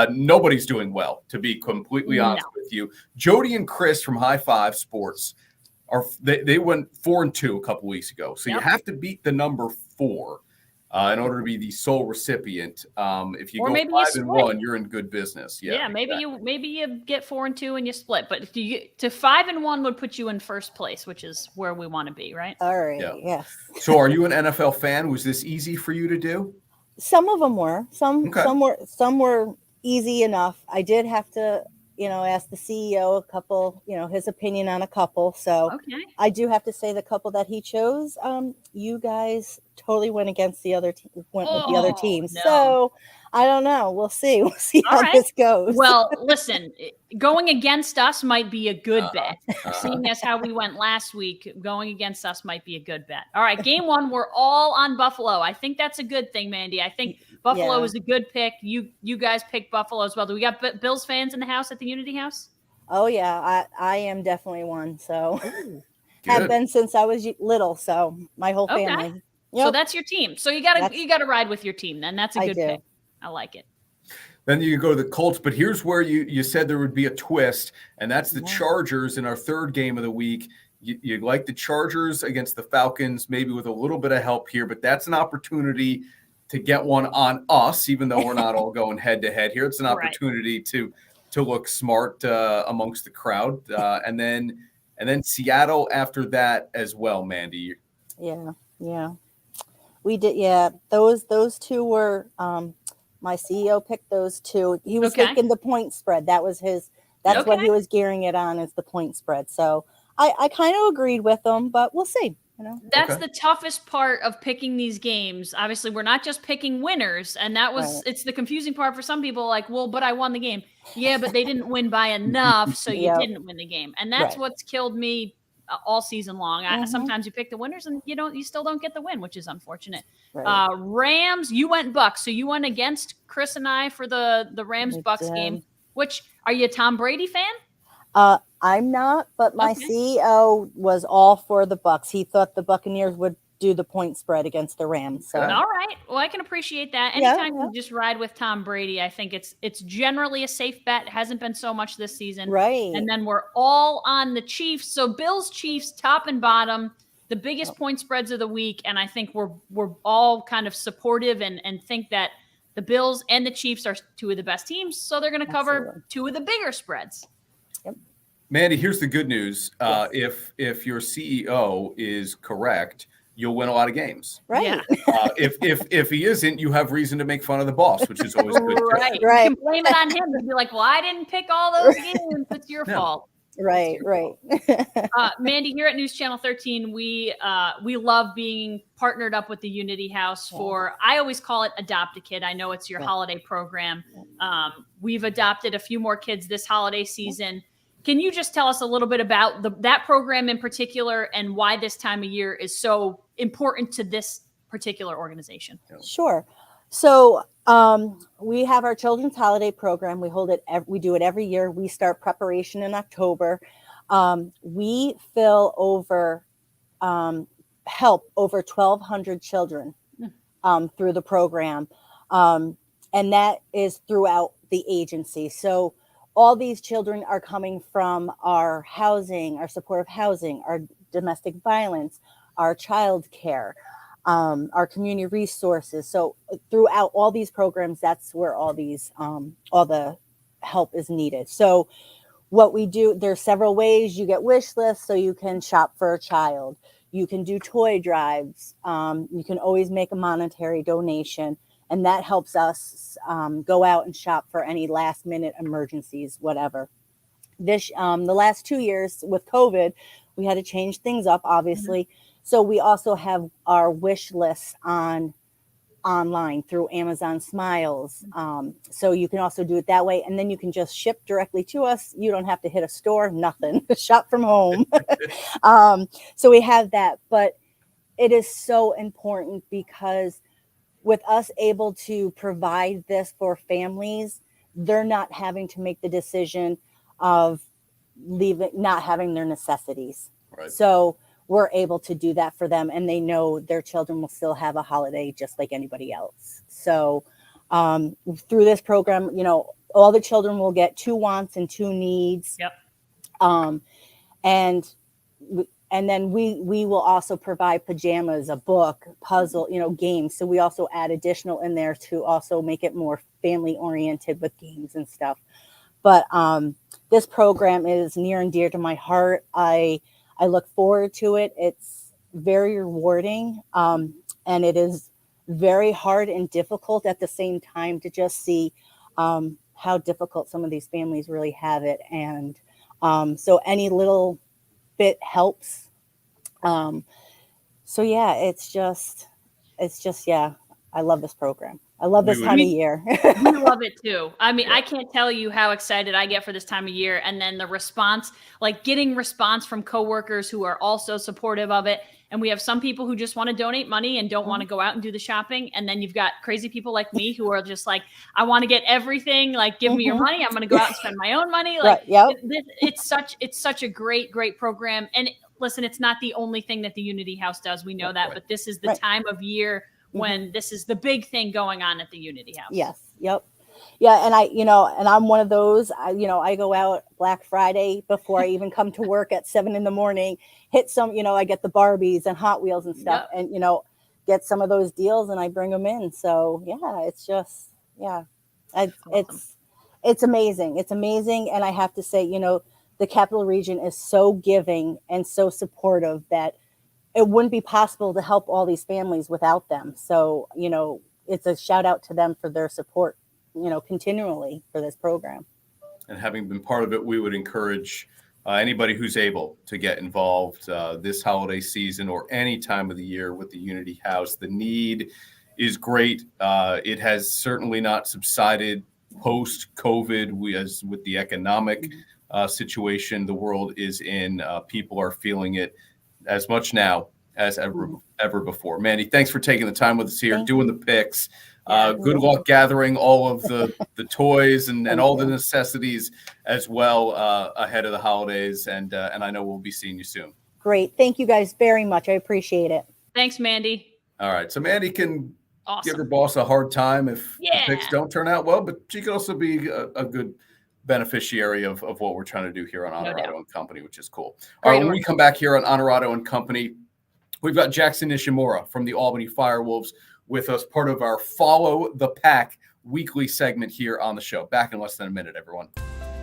Nobody's doing well, to be completely honest with you. Jody and Chris from High Five Sports, they went 4-2 a couple weeks ago. So you have to beat the number 4. In order to be the sole recipient. If you go 5-1, you're in good business. Yeah, maybe you get 4-2 and you split, but to 5-1 would put you in first place, which is where we want to be, right? All right. Yes. So, are you an NFL fan? Was this easy for you to do? Some of them were. Some were easy enough. I did have to, ask the CEO a couple, his opinion on a couple. So I do have to say the couple that he chose, you guys totally went against the other with the other teams. No. So I don't know. We'll see. We'll see how this goes. Well, listen, going against us might be a good bet. Seeing as how we went last week, going against us might be a good bet. All right, game 1, we're all on Buffalo. I think that's a good thing, Mandy. I think Buffalo is a good pick. You guys picked Buffalo as well. Do we got Bills fans in the house at the Unity House? Oh yeah, I am definitely one. So have been since I was little. So my whole family. Yep. So that's your team. So you gotta ride with your team. Then that's a good pick. I like it. Then you go to the Colts, but here's where you said there would be a twist, and that's the Chargers in our third game of the week. You like the Chargers against the Falcons, maybe with a little bit of help here, but that's an opportunity to get one on us, even though we're not all going head to head here. It's an opportunity to look smart amongst the crowd, and then Seattle after that as well, Mandy. Yeah, we did. Yeah, those two were. My CEO picked those two. He was taking the point spread. That was his. That's what he was gearing it on, is the point spread. So I kind of agreed with him, but we'll see. That's the toughest part of picking these games. Obviously, we're not just picking winners, and it's the confusing part for some people. Like, well, but I won the game. Yeah, but they didn't win by enough, so you didn't win the game, and that's what's killed me all season long. Sometimes you pick the winners and you still don't get the win, which is unfortunate. Rams, you went Bucks, so you went against Chris and I for the Rams Bucks game. Which, are you a Tom Brady fan? I'm not, but my CEO was all for the Bucks. He thought the Buccaneers would do the point spread against the Rams. So. All right. Well, I can appreciate that. Anytime you just ride with Tom Brady, I think it's generally a safe bet. It hasn't been so much this season. Right. And then we're all on the Chiefs. So Bills, Chiefs, top and bottom, the biggest point spreads of the week. And I think we're all kind of supportive and think that the Bills and the Chiefs are two of the best teams. So they're going to cover two of the bigger spreads. Mandy, here's the good news. If your CEO is correct, you'll win a lot of games. Right. Yeah. If he isn't, you have reason to make fun of the boss, which is always good. Right. You can blame it on him and be like, well, I didn't pick all those games. It's your fault. Right. Mandy, here at News Channel 13, we love being partnered up with the Unity House for, I always call it Adopt a Kid. I know it's your holiday program. We've adopted a few more kids this holiday season. Can you just tell us a little bit about that program in particular and why this time of year is so important to this particular organization? Sure. So we have our children's holiday program. We hold it. We do it every year. We start preparation in October. We help over 1,200 children through the program, and that is throughout the agency. So all these children are coming from our housing, our supportive housing, our domestic violence, our child care, our community resources. So throughout all these programs, that's where all the help is needed. So what we do, there's several ways. You get wish lists, so you can shop for a child. You can do toy drives. You can always make a monetary donation. And that helps us go out and shop for any last minute emergencies, whatever. The last 2 years with COVID, we had to change things up, obviously. So we also have our wish lists online through Amazon Smiles. So you can also do it that way. And then you can just ship directly to us. You don't have to hit a store, nothing. Shop from home. So we have that. But it is so important because with us able to provide this for families, they're not having to make the decision of not having their necessities. Right. So we're able to do that for them, and they know their children will still have a holiday just like anybody else. So through this program, all the children will get 2 wants and 2 needs. Yep. And then we will also provide pajamas, a book, puzzle, games. So we also add additional in there to also make it more family oriented with games and stuff. But this program is near and dear to my heart. I look forward to it. It's very rewarding. And it is very hard and difficult at the same time to just see how difficult some of these families really have it. And so any little bit helps. So yeah, it's just, I love this program. I love this time of year. We love it too. I mean, I can't tell you how excited I get for this time of year. And then the response, like getting response from coworkers who are also supportive of it. And we have some people who just want to donate money and don't want to go out and do the shopping. And then you've got crazy people like me who are just like, I want to get everything. Like, give me your money. I'm going to go out and spend my own money. Like, it's such a great program. And listen, it's not the only thing that the Unity House does. We know that, but this is the time of year when this is the big thing going on at the Unity House. Yes. Yep. Yeah. And I'm one of those, I go out Black Friday before I even come to work at 7 a.m, hit some, I get the Barbies and Hot Wheels and stuff and, get some of those deals and I bring them in. So yeah, it's just, it's amazing. It's amazing. And I have to say, the Capital Region is so giving and so supportive that it wouldn't be possible to help all these families without them. So, it's a shout out to them for their support, continually for this program. And having been part of it, we would encourage anybody who's able to get involved this holiday season or any time of the year with the Unity House. The need is great. It has certainly not subsided post-COVID. As with the economic situation the world is in, people are feeling it as much now as ever before. Mandy, thanks for taking the time with us here, doing the picks. Good luck gathering all of the toys and all the necessities as well ahead of the holidays. And I know we'll be seeing you soon. Great. Thank you guys very much. I appreciate it. Thanks, Mandy. All right. So Mandy can give her boss a hard time if the picks don't turn out well, but she could also be a good beneficiary of what we're trying to do here on Onorato and Company, which is cool. All right. When we come back here on Onorato and Company, we've got Jackson Nishimura from the Albany FireWolves with us, part of our Follow the Pack weekly segment here on the show. Back in less than a minute, everyone.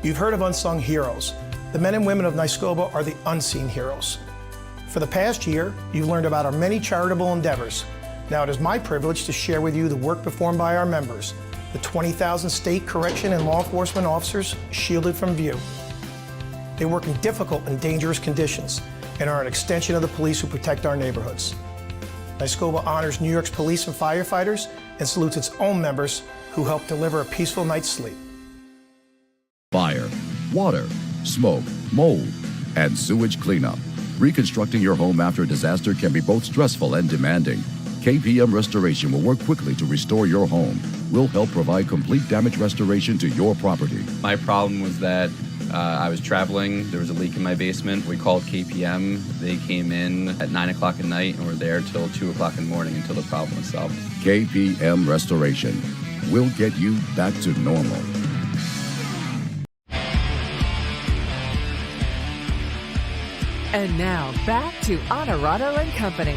You've heard of unsung heroes. The men and women of Naiskoba are the unseen heroes. For the past year, you've learned about our many charitable endeavors. Now it is my privilege to share with you the work performed by our members, the 20,000 state correction and law enforcement officers shielded from view. They work in difficult and dangerous conditions and are an extension of the police who protect our neighborhoods. Naiskoba honors New York's police and firefighters and salutes its own members who help deliver a peaceful night's sleep. Fire, water, smoke, mold, and sewage cleanup. Reconstructing your home after a disaster can be both stressful and demanding. KPM Restoration will work quickly to restore your home. We'll help provide complete damage restoration to your property. My problem was that I was traveling. There was a leak in my basement. We called KPM. They came in at 9 o'clock at night and were there till 2 o'clock in the morning until the problem was solved. KPM Restoration. We'll get you back to normal. And now back to Onorato and Company.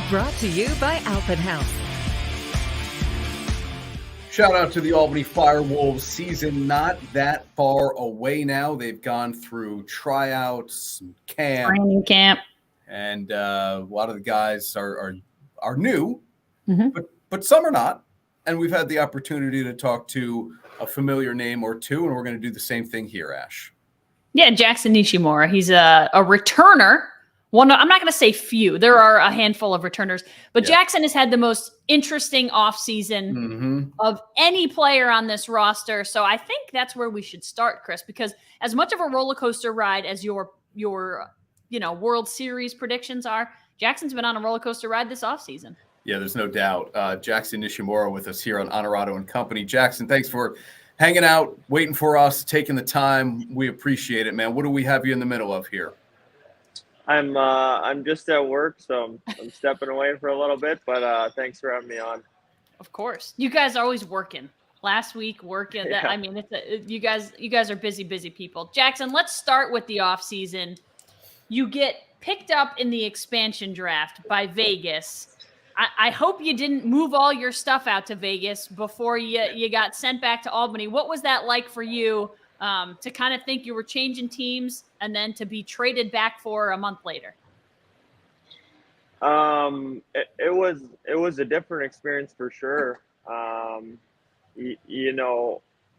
Brought to you by Alpenhouse. Shout out to the Albany FireWolves. Season not that far away now. They've gone through tryouts, training camp, and a lot of the guys are new, Mm-hmm. but some are not. And we've had the opportunity to talk to a familiar name or two, and we're going to do the same thing here, Ash. Yeah, Jackson Nishimura. He's a returner. I'm not going to say few. There are a handful of returners, but Jackson has had the most interesting offseason of any player on this roster. So I think that's where we should start, Chris, because as much of a roller coaster ride as your World Series predictions are, Jackson's been on a roller coaster ride this offseason. Yeah, there's no doubt. Jackson Nishimura with us here on Onorato and Company. Jackson, thanks for hanging out, waiting for us, taking the time. We appreciate it, man. What do we have you in the middle of here? I'm just at work, so I'm stepping away for a little bit, but thanks for having me on. Of course. You guys are always working. Last week working. Yeah. I mean, you guys are busy people. Jackson, let's start with the offseason. You get picked up in the expansion draft by Vegas. I hope you didn't move all your stuff out to Vegas before you got sent back to Albany. What was that like for you to kind of think you were changing teams and then to be traded back for a month later? It was a different experience for sure.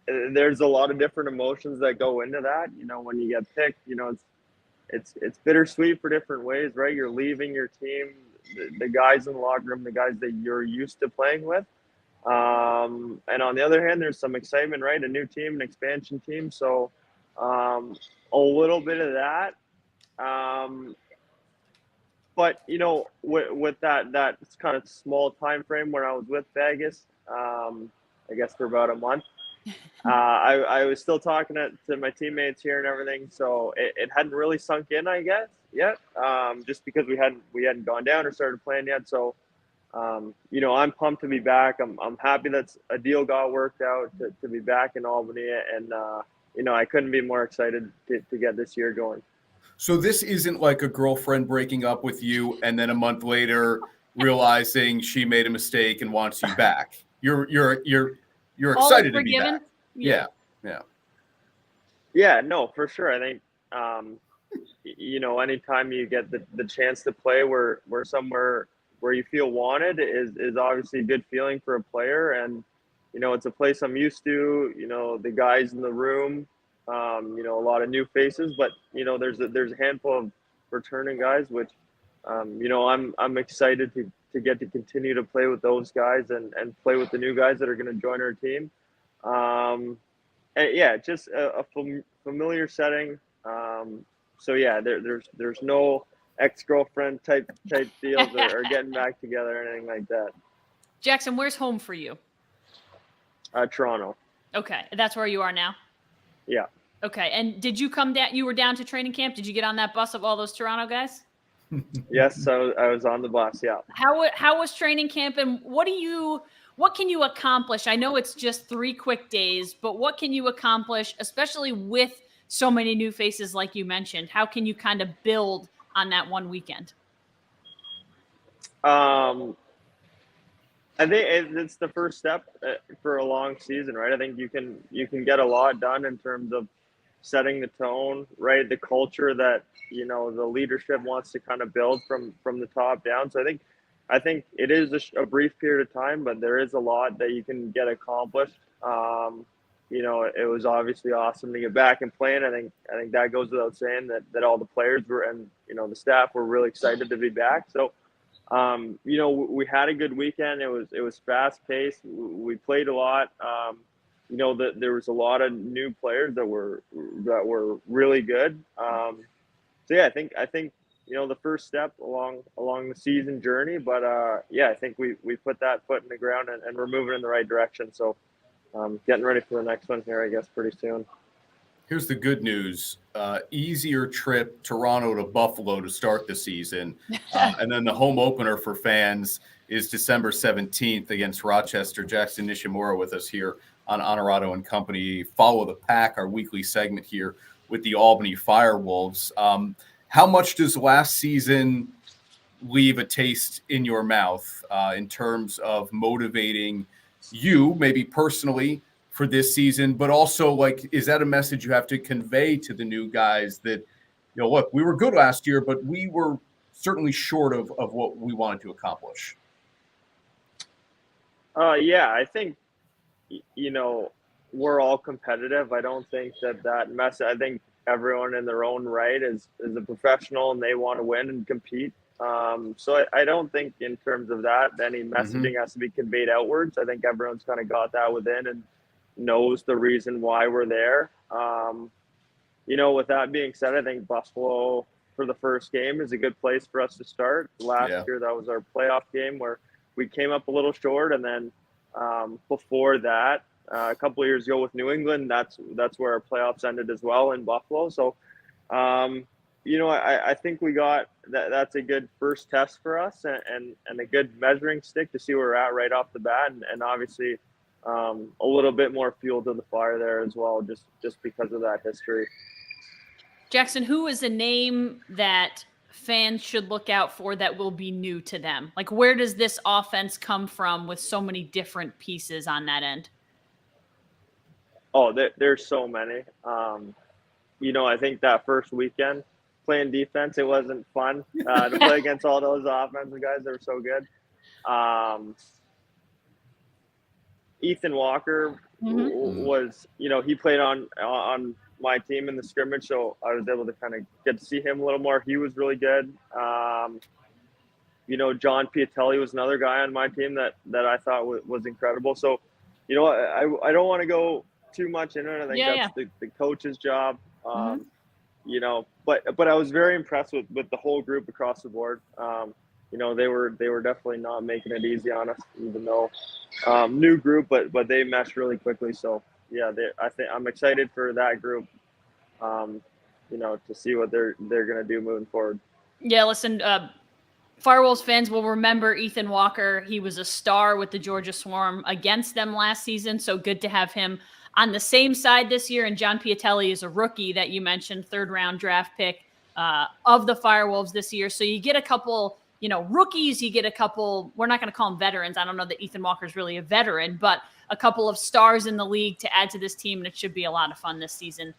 There's a lot of different emotions that go into that. When you get picked, it's bittersweet for different ways, right? You're leaving your team, the guys in the locker room, the guys that you're used to playing with. And on the other hand, there's some excitement, right? A new team, an expansion team. So a little bit of that. But with that kind of small time frame when I was with Vegas, I guess for about a month, I was still talking to my teammates here and everything, so it hadn't really sunk in, I guess, yet, just because we hadn't gone down or started playing yet. So, I'm pumped to be back. I'm happy that a deal got worked out to be back in Albany, and I couldn't be more excited to get this year going. So this isn't like a girlfriend breaking up with you and then a month later realizing she made a mistake and wants you back. You're excited to be back. Yeah. Yeah, no, for sure. I think anytime you get the chance to play where somewhere where you feel wanted is obviously a good feeling for a player, and it's a place I'm used to. The guys in the room. A lot of new faces, but there's a handful of returning guys, which I'm excited to get to continue to play with those guys and play with the new guys that are going to join our team. And yeah, just a familiar setting. So yeah, there's no ex-girlfriend type deals or getting back together or anything like that. Jackson, where's home for you? Toronto. Okay, that's where you are now. Yeah. Okay, and did you come down? You were down to training camp. Did you get on that bus of all those Toronto guys? Yes, I was on the bus. Yeah. How was training camp, and what can you accomplish? I know it's just 3 quick days, but what can you accomplish, especially with so many new faces like you mentioned? How can you kind of build on that one weekend? I think it's the first step for a long season, right? I think you can get a lot done in terms of setting the tone, right? The culture that the leadership wants to kind of build from the top down. So I think it is a brief period of time, but there is a lot that you can get accomplished. It was obviously awesome to get back and playing. I think that goes without saying that all the players were and the staff were really excited to be back. So. We had a good weekend. It was fast paced. We played a lot. There was a lot of new players that were really good. So yeah, I think the first step along the season journey. But I think we put that foot in the ground and we're moving in the right direction. So getting ready for the next one here, I guess, pretty soon. Here's the good news. Easier trip, Toronto to Buffalo to start the season. And then the home opener for fans is December 17th against Rochester. Jackson Nishimura with us here on Onorato Company. Follow the Pack, our weekly segment here with the Albany FireWolves. How much does last season leave a taste in your mouth in terms of motivating you, maybe personally, for this season, but also is that a message you have to convey to the new guys that, look, we were good last year, but we were certainly short of what we wanted to accomplish? Yeah, I think, we're all competitive. I don't think that message, I think everyone in their own right is a professional and they want to win and compete. So I don't think in terms of that, any messaging has to be conveyed outwards. I think everyone's kind of got that within and knows the reason why we're there. With that being said, I think Buffalo for the first game is a good place for us to start. Last year, that was our playoff game where we came up a little short. And then before that, a couple of years ago with New England, that's where our playoffs ended as well in Buffalo. So, I think we got that's a good first test for us and a good measuring stick to see where we're at right off the bat. And obviously, a little bit more fuel to the fire there as well, just because of that history. Jackson, who is a name that fans should look out for that will be new to them? Like, where does this offense come from with so many different pieces on that end? Oh, there's so many. I think that first weekend playing defense, it wasn't fun to play against all those offensive guys that were so good. Ethan Walker was, he played on my team in the scrimmage, so I was able to kind of get to see him a little more. He was really good. John Piatelli was another guy on my team that I thought was incredible. So, I don't want to go too much into it. I think that's the coach's job. you know, but I was very impressed with the whole group across the board. You know, they were definitely not making it easy on us, even though new group, but they meshed really quickly. So yeah, I think I'm excited for that group. You know, to see what they're gonna do moving forward. Yeah, listen, FireWolves fans will remember Ethan Walker. He was a star with the Georgia Swarm against them last season, so good to have him on the same side this year. And John Piatelli is a rookie that you mentioned, 3rd-round draft pick of the FireWolves this year. So you get a couple, you know, rookies. You get a couple. We're not going to call them veterans. I don't know that Ethan Walker is really a veteran, but a couple of stars in the league to add to this team, and it should be a lot of fun this season.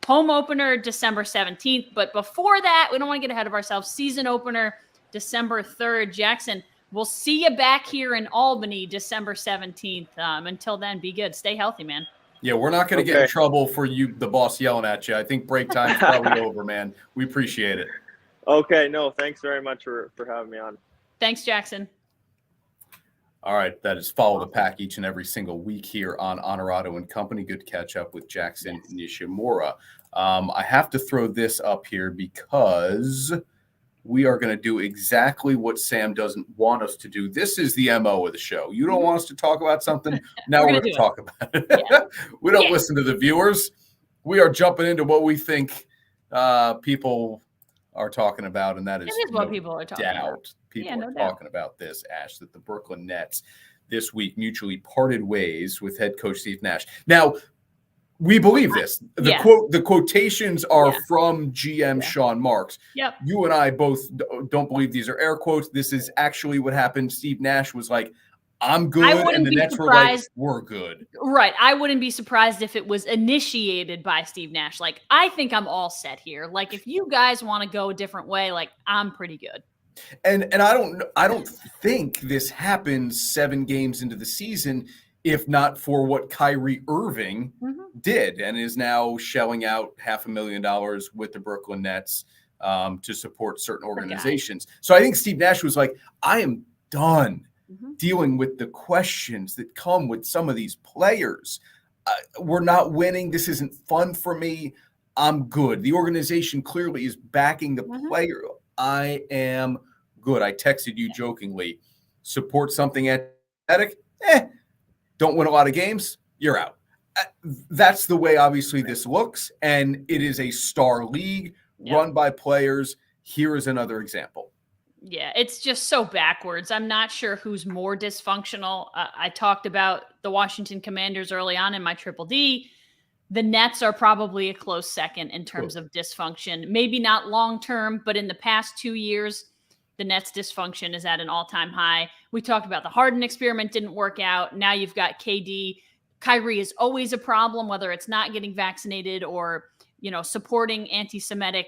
Home opener December 17th, but before that, we don't want to get ahead of ourselves. Season opener December 3rd. Jackson, we'll see you back here in Albany December 17th. Until then, be good. Stay healthy, man. Yeah, we're not going to get in trouble for you, the boss, yelling at you. I think break time's probably over, man. We appreciate it. Okay, no, thanks very much for having me on. Thanks, Jackson. All right, that is Follow the Pack each and every single week here on Onorato Company. Good to catch up with Jackson Nishimura. I have to throw this up here because we are going to do exactly what Sam doesn't want us to do. This is the MO of the show. You don't want us to talk about something. Now we're going to talk about it. Yeah. We don't listen to the viewers. We are jumping into what we think people are talking about, and that is what people are talking about. People are talking about this, Ash, that the Brooklyn Nets this week mutually parted ways with head coach Steve Nash. Now, we believe this. The quotations are from GM Sean Marks. Yep. You and I both don't believe these are air quotes. This is actually what happened. Steve Nash was like, I'm good. And the Nets were like, we're good. Right. I wouldn't be surprised if it was initiated by Steve Nash. Like, I think I'm all set here. Like, if you guys want to go a different way, like, I'm pretty good. And I don't think this happens 7 games into the season, if not for what Kyrie Irving did, and is now shelling out $500,000 with the Brooklyn Nets to support certain organizations. So I think Steve Nash was like, I am done dealing with the questions that come with some of these players. We're not winning. This isn't fun for me. I'm good. The organization clearly is backing the player. I am good. I texted you jokingly, support something athletic. Don't win a lot of games. You're out. That's the way, obviously, this looks. And it is a star league run by players. Here is another example. Yeah, it's just so backwards. I'm not sure who's more dysfunctional. I talked about the Washington Commanders early on in my Triple D. The Nets are probably a close second in terms of dysfunction. Maybe not long-term, but in the past 2 years, the Nets' dysfunction is at an all-time high. We talked about the Harden experiment didn't work out. Now you've got KD. Kyrie is always a problem, whether it's not getting vaccinated or, you know, supporting anti-Semitic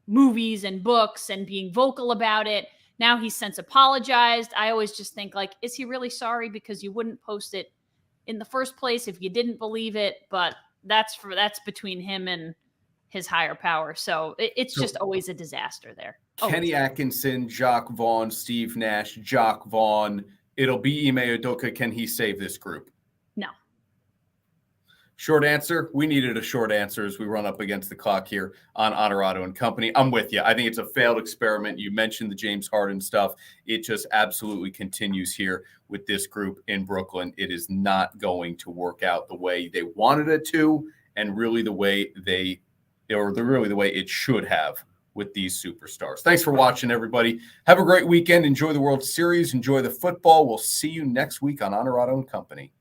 movies and books and being vocal about it. Now he's since apologized. I always just think, like, is he really sorry? Because you wouldn't post it in the first place if you didn't believe it. But that's between him and his higher power. So it's just always a disaster there. Kenny Atkinson, Jacques Vaughn, Steve Nash, Jacques Vaughn. It'll be Ime Udoka. Can he save this group? No. Short answer, we needed a short answer as we run up against the clock here on Onorato Company. I'm with you. I think it's a failed experiment. You mentioned the James Harden stuff. It just absolutely continues here with this group in Brooklyn. It is not going to work out the way they wanted it to, and really the way the way it should have with these superstars. Thanks for watching, everybody. Have a great weekend. Enjoy the World Series. Enjoy the football. We'll see you next week on Onorato Company.